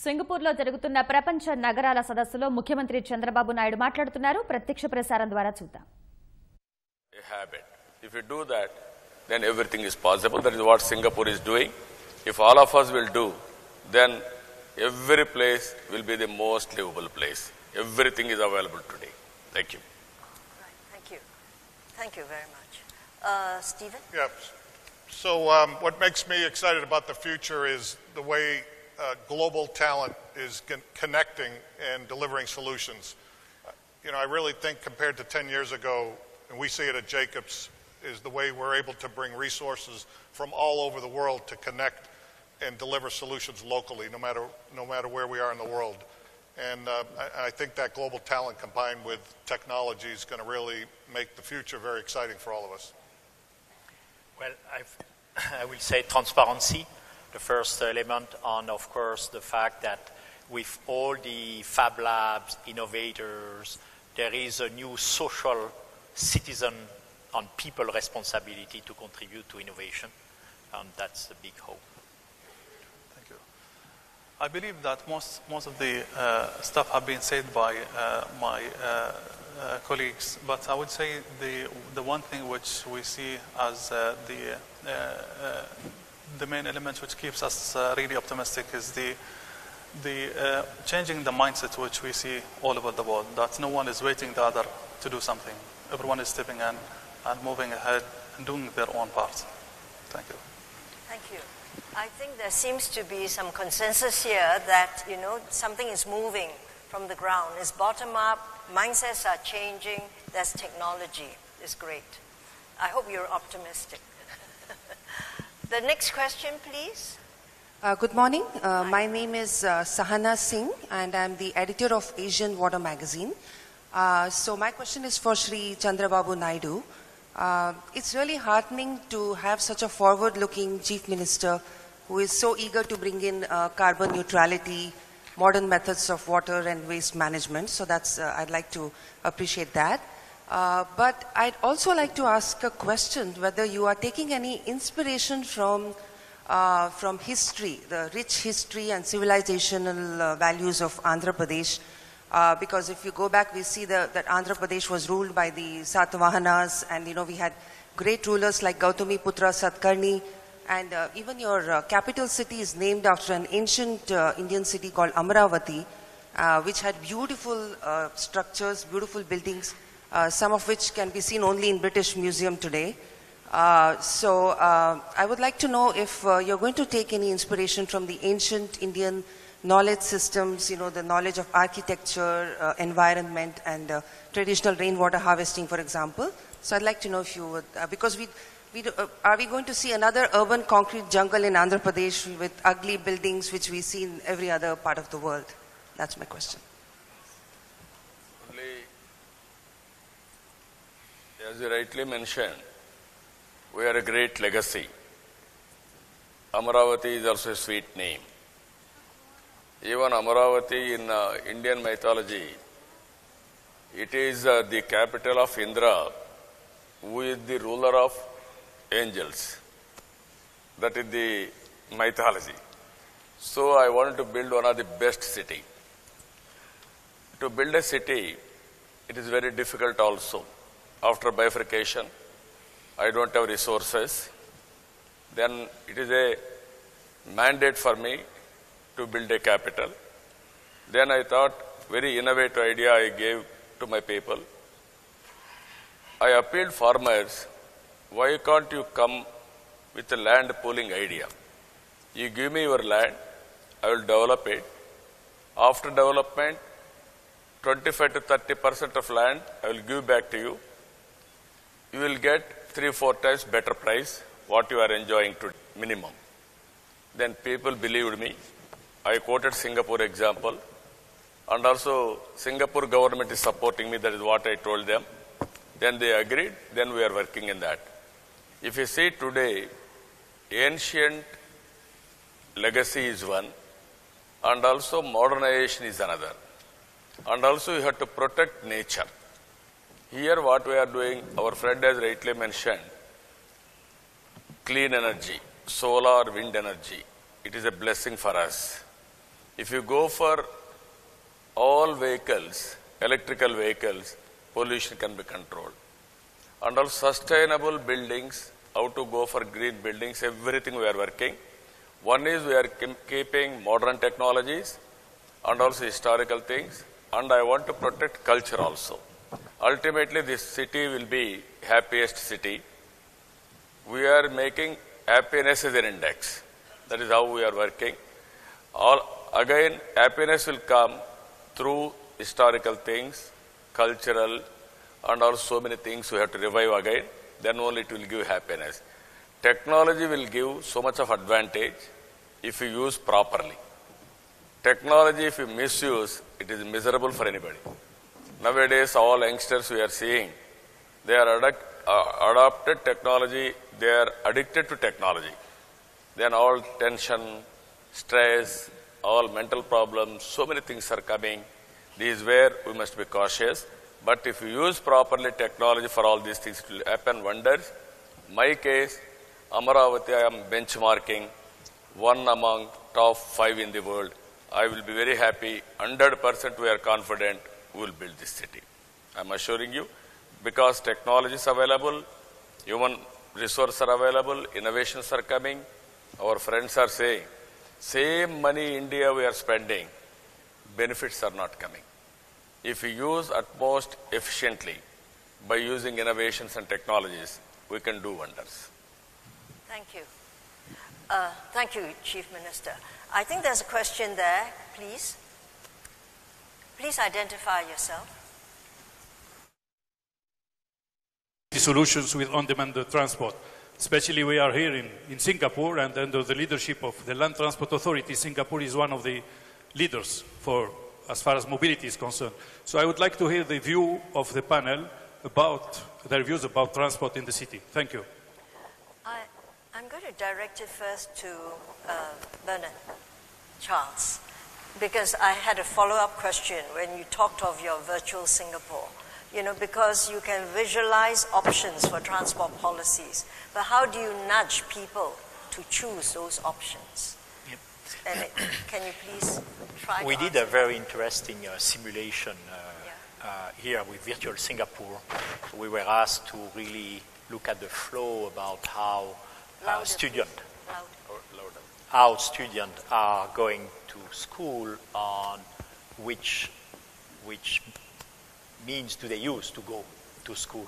సింగపూర్లో జరుగుతున్న ప్రపంచ నగరాల సదస్సులో ముఖ్యమంత్రి చంద్రబాబు నాయుడు మాట్లాడుతున్నారు. ప్రత్యక్ష ప్రసారం ద్వారా చూద్దాం. A habit. If you do that, then everything is possible. That is what Singapore is doing. If all of us will do, then every place will be the most livable place. Everything is available today. Thank you. Right. Thank you. Thank you very much. Stephen? Yeah. So what makes me excited about the future is the way global talent is connecting and delivering solutions. I really think compared to 10 years ago, and we see it at Jacobs, is the way we're able to bring resources from all over the world to connect and deliver solutions locally, no matter where we are in the world. And I think that global talent combined with technology is going to really make the future very exciting for all of us. Well, I will say transparency, the first element, and of course the fact that with all the fab labs, innovators, there is a new social citizen and people responsibility to contribute to innovation, and that's the big hope. Thank you. I believe that most of the stuff have been said by my colleagues, but I would say the one thing which we see as the main element which keeps us really optimistic is the changing the mindset which we see all over the world, that no one is waiting the other to do something. Everyone is stepping in and moving ahead and doing their own part. Thank you. Thank you. I think there seems to be some consensus here that, something is moving from the ground. It's bottom up, mindsets are changing, there's technology. It's great. I hope you're optimistic. The next question, please. Good morning. My name is Sahana Singh, and I'm the editor of Asian Water magazine. So my question is for Shri Chandrababu Naidu. It's really heartening to have such a forward-looking chief minister who is so eager to bring in carbon neutrality, modern methods of water and waste management. So I'd like to appreciate that. But I'd also like to ask a question, whether you are taking any inspiration from history, the rich history and civilizational values of Andhra Pradesh. Because if you go back, we see that Andhra Pradesh was ruled by the Satavahanas, and we had great rulers like Gautami Putra Satkarni, and even your capital city is named after an ancient Indian city called Amaravati, which had beautiful structures, beautiful buildings, some of which can be seen only in British Museum today. So I would like to know if you're going to take any inspiration from the ancient Indian knowledge systems, the knowledge of architecture, environment, and traditional rainwater harvesting, for example. So I'd like to know if you would, because are we going to see another urban concrete jungle in Andhra Pradesh with ugly buildings which we see in every other part of the world? That's my question. As you rightly mentioned, we are a great legacy. Amaravati is also a sweet name. Even Amaravati in Indian mythology, it is the capital of Indra, who is the ruler of angels. That is the mythology. So I wanted to build one of the best city. To build a city, it is very difficult also. After bifurcation, I don't have resources. Then it is a mandate for me to build a capital. Then I thought, very innovative idea I gave to my people. I appealed farmers, why can't you come with a land pooling idea? You give me your land, I will develop it. After development, 25 to 30% of land I will give back to you. You will get 3-4 times better price what you are enjoying today, minimum. Then people believed me. I quoted Singapore example, and also Singapore government is supporting me. That is what I told them. Then they agreed. Then we are working in that. If you see today, ancient legacy is one, and also modernization is another. And also you have to protect nature. Here what we are doing, our friend has rightly mentioned, clean energy, solar, wind energy. It is a blessing for us. If you go for all vehicles, electrical vehicles, pollution can be controlled. And also sustainable buildings, how to go for green buildings, everything we are working. One is we are keeping modern technologies and also historical things, and I want to protect culture also. Ultimately, this city will be happiest city. We are making happiness as an index. That is how we are working. Again, happiness will come through historical things, cultural, and also so many things we have to revive again. Then only it will give happiness. Technology will give so much of advantage if you use properly. Technology, if you misuse, it is miserable for anybody. Nowadays, all youngsters we are seeing, they are adopted technology, they are addicted to technology. Then all tension, stress, all mental problems, so many things are coming. This is where we must be cautious. But if you use properly technology for all these things, it will happen wonders. My case, Amaravati, I am benchmarking one among top 5 in the world. I will be very happy. 100% we are confident we will build this city. I am assuring you, because technology is available, human resources are available, innovations are coming. Our friends are saying, same money India we are spending, benefits are not coming. If we use at most efficiently by using innovations and technologies, we can do wonders. Thank you. Thank you, Chief Minister. I think there's a question there, please. Please identify yourself. Solutions with on-demand transport. Especially we are here in Singapore, and under the leadership of the Land Transport Authority, Singapore is one of the leaders for as far as mobility is concerned. So I would like to hear the view of the panel about their views about transport in the city. Thank you. I'm going to direct it first to Bernard Charles, because I had a follow-up question when you talked of your virtual Singapore. You know, because you can visualize options for transport policies, but how do you nudge people to choose those options? Yep. And can you please try We to did answer? a very interesting simulation here with Virtual Singapore. We were asked to really look at the flow about how Louder, students Louder. how students are going to school, on which means do they use to go to school.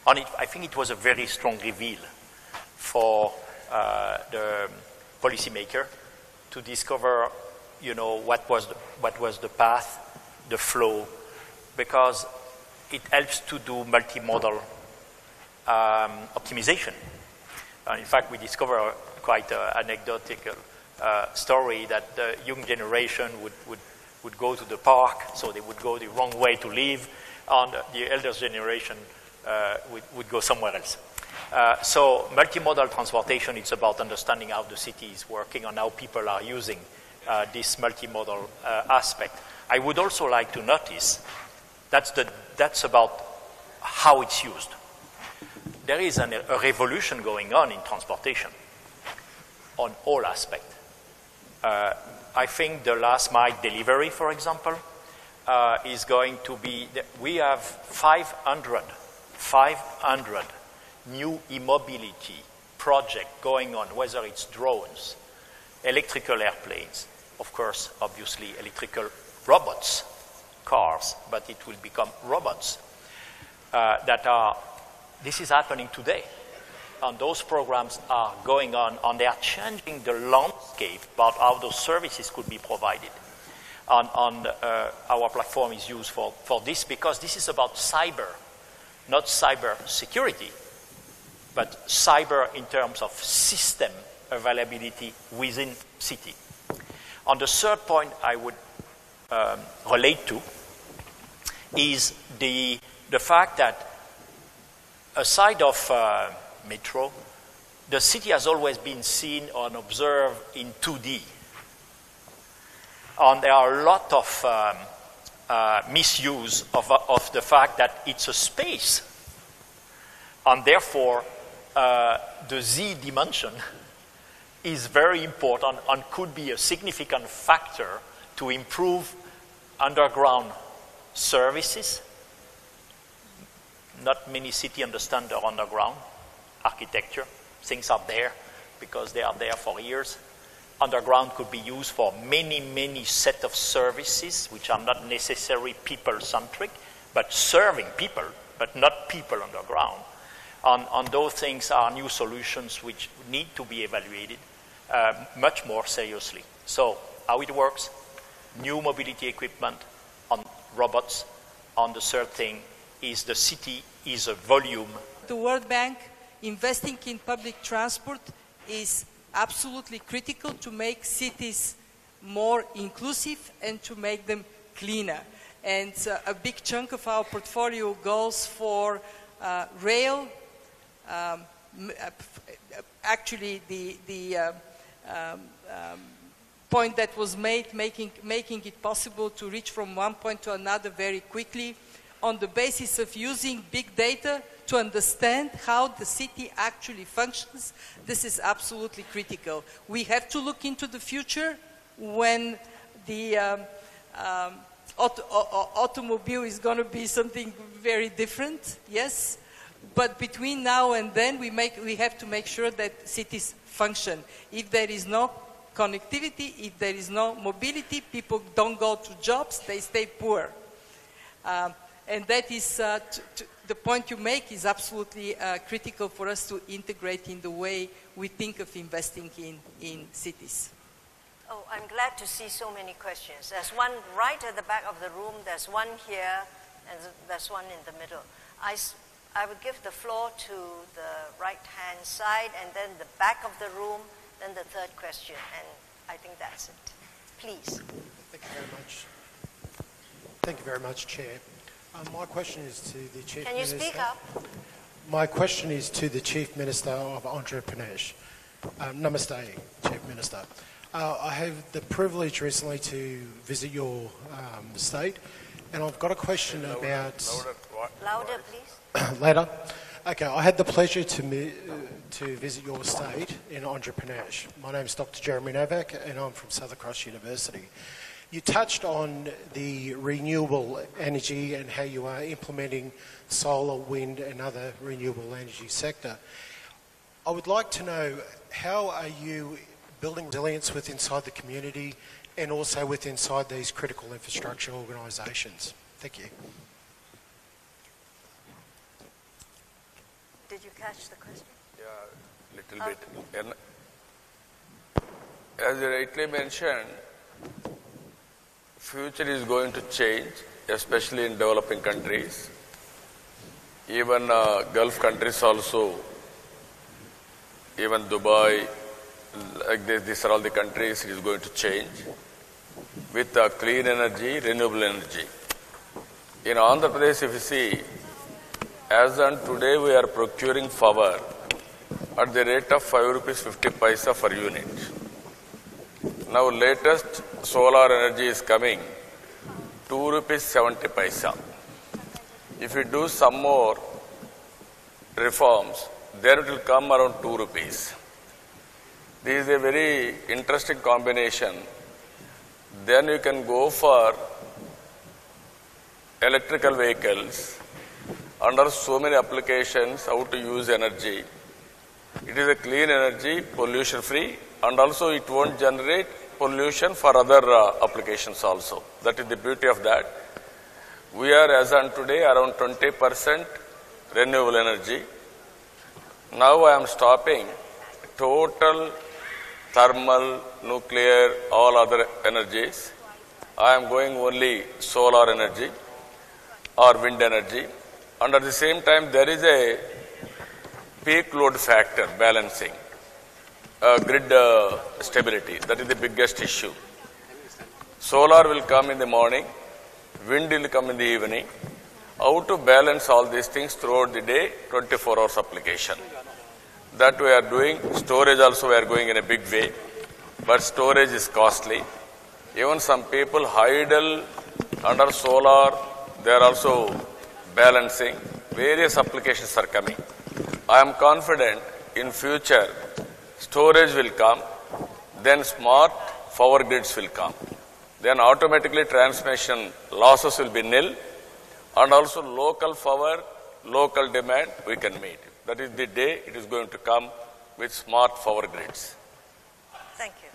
On it, I think it was a very strong reveal for the policymaker to discover, you know, what was the path, the flow, because it helps to do multimodal optimization. In fact, we discovered quite an anecdotal story that the young generation would go to the park, so they would go the wrong way to leave, and the elder generation would go somewhere else. So multimodal transportation, it's about understanding how the city is working and how people are using this multimodal aspect. I would also like to notice that's about how it's used. There is a revolution going on in transportation on all aspects. I think the last mile delivery, for example, is going to be, we have 500 new e-mobility projects going on, whether it's drones, electrical airplanes, of course, obviously electrical robots, cars, but it will become robots this is happening today. And those programs are going on, and they are changing the landscape about how those services could be provided. And our platform is used for this, because this is about cyber, not cyber security, but cyber in terms of system availability within city. And the third point I would relate to is the fact that aside of metro, the city has always been seen and observed in 2D. And there are a lot of misuse of the fact that it's a space. And therefore, the Z dimension is very important and could be a significant factor to improve underground services. Not many cities understand the underground architecture. Things are there because they are there for years. Underground could be used for many, many set of services which are not necessarily people-centric, but serving people, but not people underground. And those things are new solutions which need to be evaluated much more seriously. So how it works, new mobility equipment on robots. And the third thing is the city is a volume. The World Bank, investing in public transport is absolutely critical to make cities more inclusive and to make them cleaner. And a big chunk of our portfolio goes for rail. Actually, the point that was made, making it possible to reach from one point to another very quickly on the basis of using big data to understand how the city actually functions. This is absolutely critical. We have to look into the future when the automobile is going to be something very different, yes. But between now and then, we have to make sure that cities function. If there is no connectivity, if there is no mobility, people don't go to jobs, they stay poor. And that is, the point you make is absolutely critical for us to integrate in the way we think of investing in cities. Oh, I'm glad to see so many questions. There's one right at the back of the room, there's one here, and there's one in the middle. I would give the floor to the right-hand side, and then the back of the room, then the third question, and I think that's it. Please. Thank you very much. Thank you very much, Chair. My question is to the Chief Minister. Can you speak up? My question is to the Chief Minister of Andhra Pradesh. Namaste, Chief Minister. I have the privilege recently to visit your state, and I've got a question about... Louder, please. Later. Okay, I had the pleasure to visit your state in Andhra Pradesh. My name is Dr. Jeremy Novak, and I'm from Southern Cross University. You touched on the renewable energy and how you are implementing solar, wind and other renewable energy sector. I would like to know, how are you building resilience with inside the community and also with inside these critical infrastructure organisations? Thank you. Did you catch the question? Yeah, little bit. And as you rightly mentioned, future is going to change, especially in developing countries. Even Gulf countries also, even Dubai, like this, these are all the countries, it is going to change with clean energy, renewable energy. In Andhra Pradesh, if you see, as on today we are procuring power at the rate of 5 rupees 50 paisa per unit. Now latest solar energy is coming, 2 rupees 70 paisa. If we do some more reforms, then it will come around 2 rupees. This is a very interesting combination. Then you can go for electrical vehicles under so many applications, how to use energy. It is a clean energy, pollution free, and also it won't generate pollution for other applications also. That is the beauty of that. We are, as on today, around 20% renewable energy. Now I am stopping total thermal, nuclear, all other energies. I am going only solar energy or wind energy. And at the same time, there is a peak load factor balancing, grid stability. That is the biggest issue. Solar will come in the morning, wind will come in the evening. How to balance all these things throughout the day, 24 hours application. That we are doing. Storage also we are going in a big way, but storage is costly. Even some people idle under solar, they are also balancing. Various applications are coming. I am confident in future storage will come, then smart power grids will come. Then automatically transmission losses will be nil, and also local power, local demand we can meet. That is the day it is going to come with smart power grids. Thank you.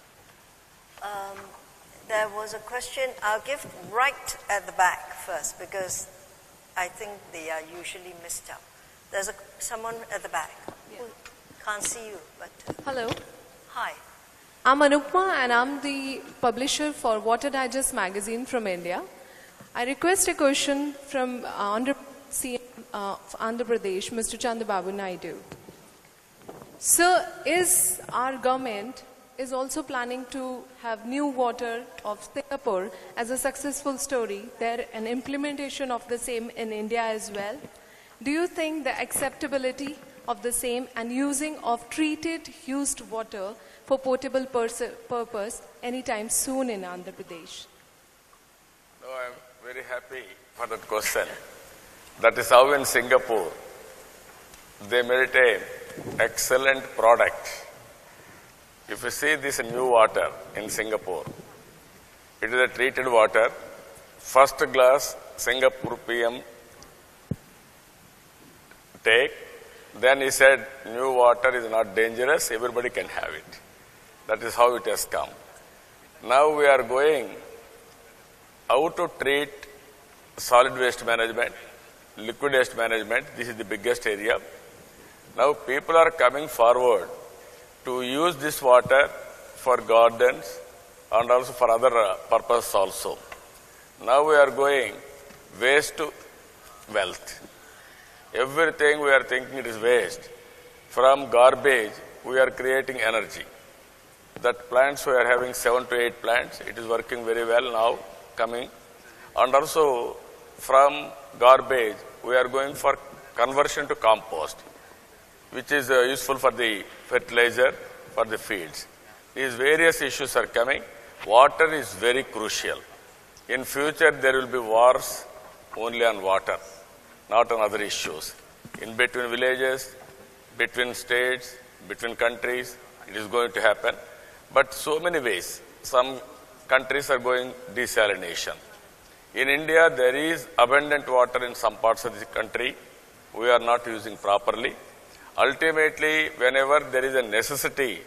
There was a question. I'll give right at the back first because I think they are usually missed out. There's someone at the back. Who can't see you, but Hello, hi. I'm Anupma and I'm the publisher for Water Digest magazine from India. I request a question from CM of Andhra Pradesh, Mr. Chandrababu Naidu. Sir, is our government is also planning to have new water of Singapore as a successful story, there an implementation of the same in India as well? Do you think the acceptability of the same and using of treated used water for potable purpose anytime soon in Andhra Pradesh? No, I am very happy for that question. That is how in Singapore they made an excellent product. If you see this new water in Singapore, it is a treated water. First glass Singapore PM take. Then he said, new water is not dangerous, everybody can have it. That is how it has come. Now we are going how to treat solid waste management, liquid waste management. This is the biggest area. Now people are coming forward to use this water for gardens and also for other purposes also. Now we are going waste to wealth. Everything we are thinking it is waste. From garbage, we are creating energy. That plants, we are having 7 to 8 plants. It is working very well now, coming. And also, from garbage, we are going for conversion to compost, which is useful for the fertilizer, for the fields. These various issues are coming. Water is very crucial. In future, there will be wars only on water, not on other issues. In between villages, between states, between countries, it is going to happen. But so many ways. Some countries are going desalination. In India, there is abundant water in some parts of the country. We are not using properly. Ultimately, whenever there is a necessity,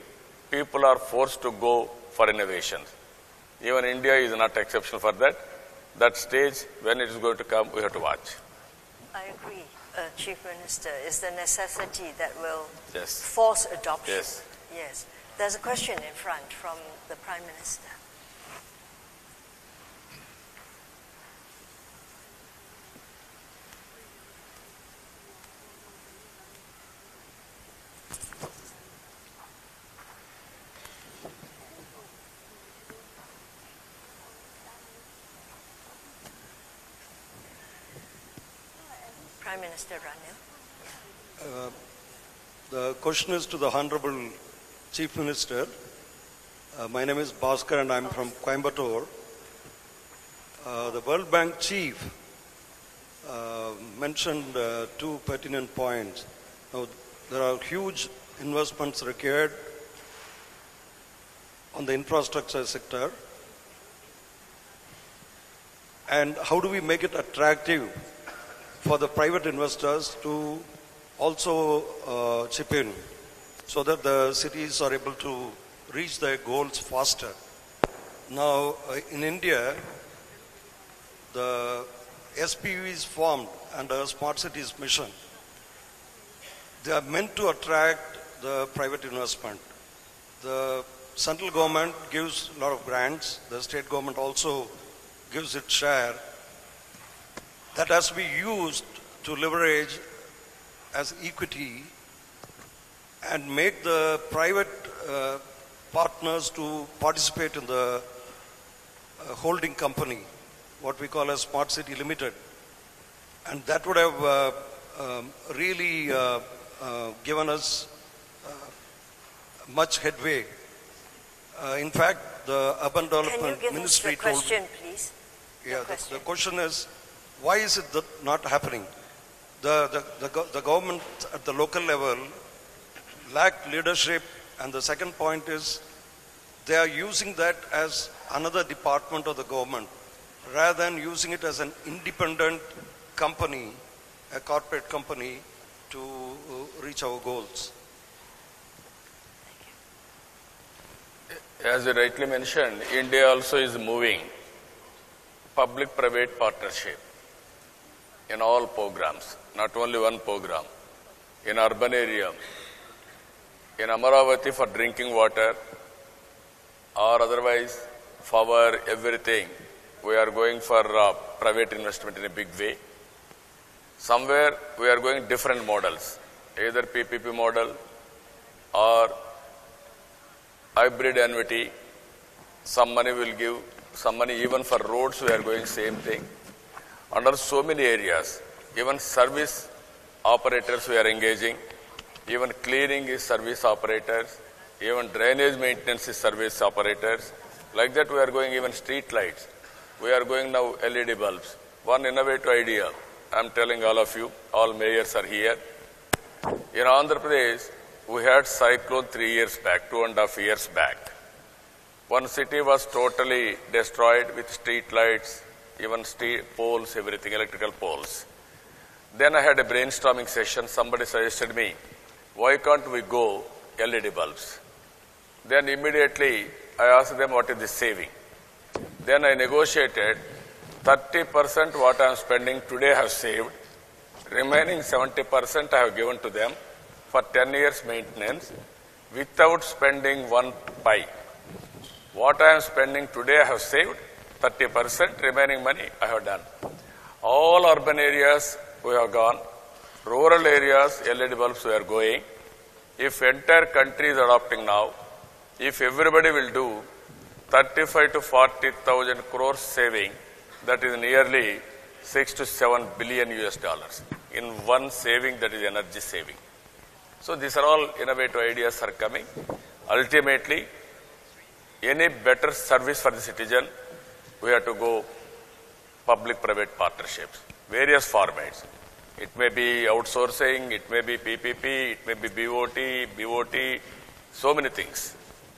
people are forced to go for innovations. Even India is not exceptional for that. That stage, when it is going to come, we have to watch. I agree, Chief Minister. Is the necessity that will Yes. force adoption. Yes. Yes. There's a question in front from the Prime Minister. Prime Minister Ranil. The question is to the Honorable Chief Minister. My name is Bhaskar and I'm from Coimbatore. The World Bank chief mentioned 2 pertinent points. Now, there are huge investments required on the infrastructure sector. And how do we make it attractive for the private investors to also chip in so that the cities are able to reach their goals faster? Now, in India, the SPV is formed under Smart Cities Mission. They are meant to attract the private investment. The central government gives a lot of grants. The state government also gives its share. That has to be used to leverage as equity and make the private partners to participate in the holding company, what we call as Smart City Limited. And that would have really given us much headway. In fact, the Urban Development Ministry Can you give us the question, told me, please? yeah, the question is, why is it not happening? The government at the local level lack leadership, and the second point is they are using that as another department of the government rather than using it as an independent company, a corporate company, to reach our goals. As you rightly mentioned, India also is moving public-private partnership in all programs, not only one program. In urban area, in Amaravati for drinking water or otherwise for everything, we are going for private investment in a big way. Somewhere we are going different models, either PPP model or hybrid annuity. Some money will give, some money even for roads we are going same thing. Under so many areas, even service operators we are engaging, even cleaning is service operators, even drainage maintenance is service operators. Like that we are going even street lights. We are going now LED bulbs. One innovative idea, I am telling all of you, all mayors are here. In Andhra Pradesh, we had cyclone 3 years back, 2.5 years back. One city was totally destroyed with street lights, even poles, everything, electrical poles. Then I had a brainstorming session. Somebody suggested me, why can't we go LED bulbs? Then immediately I asked them what is the saving. Then I negotiated 30% what I am spending today I have saved. Remaining 70% I have given to them for 10 years maintenance without spending one pi. What I am spending today I have saved, 30%, remaining money I have done. All urban areas we have gone, rural areas LED bulbs we are going. If entire country is adopting now, if everybody will do 35 to 40,000 crores saving, that is nearly 6 to 7 billion US dollars in one saving, that is energy saving. So these are all innovative ideas are coming. Ultimately, any better service for the citizen, we have to go public-private partnerships, various formats. It may be outsourcing, it may be PPP, it may be BOT, so many things.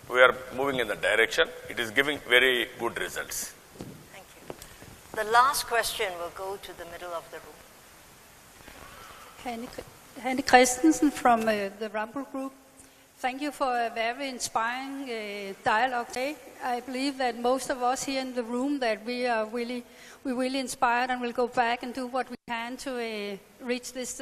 We are moving in the direction. It is giving very good results. Thank you. The last question will go to the middle of the room. Hanne Christensen from the Rumble Group. Thank you for a very inspiring dialogue today. I believe that most of us here in the room that we are really inspired and will go back and do what we can to reach this